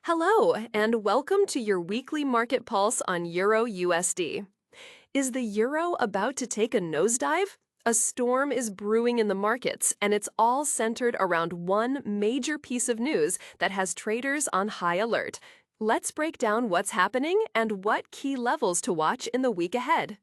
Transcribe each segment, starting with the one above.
Hello, and welcome to your weekly market pulse on Euro USD. Is the euro about to take a nosedive? A storm is brewing in the markets, and it's all centered around one major piece of news that has traders on high alert. Let's break down what's happening and what key levels to watch in the week ahead.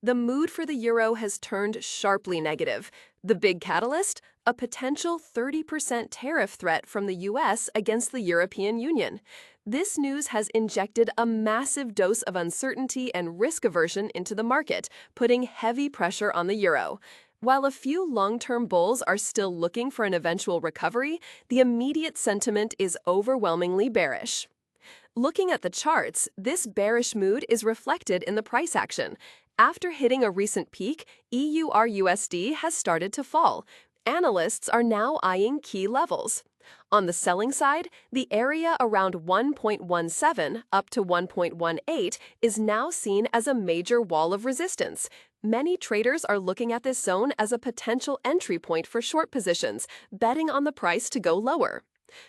The mood for the euro has turned sharply negative. The big catalyst? A potential 30% tariff threat from the US against the European Union. This news has injected a massive dose of uncertainty and risk aversion into the market, putting heavy pressure on the euro. While a few long-term bulls are still looking for an eventual recovery, the immediate sentiment is overwhelmingly bearish. Looking at the charts, this bearish mood is reflected in the price action. After hitting a recent peak, EURUSD has started to fall. Analysts are now eyeing key levels. On the selling side, the area around 1.17 up to 1.18 is now seen as a major wall of resistance. Many traders are looking at this zone as a potential entry point for short positions, betting on the price to go lower.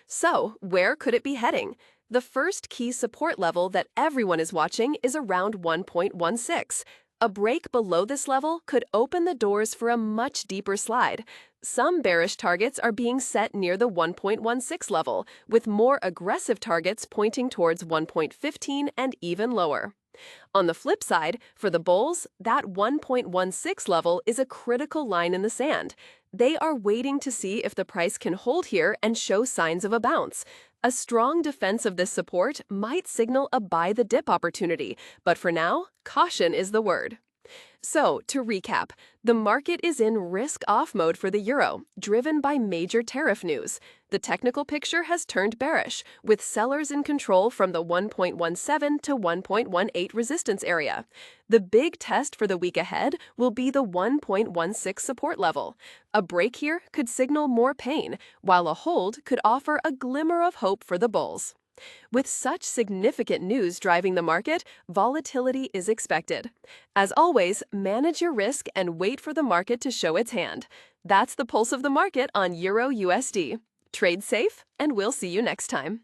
So, where could it be heading? The first key support level that everyone is watching is around 1.16. A break below this level could open the doors for a much deeper slide. Some bearish targets are being set near the 1.16 level, with more aggressive targets pointing towards 1.15 and even lower. On the flip side, for the bulls, that 1.16 level is a critical line in the sand. They are waiting to see if the price can hold here and show signs of a bounce. A strong defense of this support might signal a buy the dip opportunity, but for now, caution is the word. So, to recap, the market is in risk-off mode for the euro, driven by major tariff news. The technical picture has turned bearish, with sellers in control from the 1.17 to 1.18 resistance area. The big test for the week ahead will be the 1.16 support level. A break here could signal more pain, while a hold could offer a glimmer of hope for the bulls. With such significant news driving the market, volatility is expected. As always, manage your risk and wait for the market to show its hand. That's the pulse of the market on Euro USD. Trade safe, and we'll see you next time.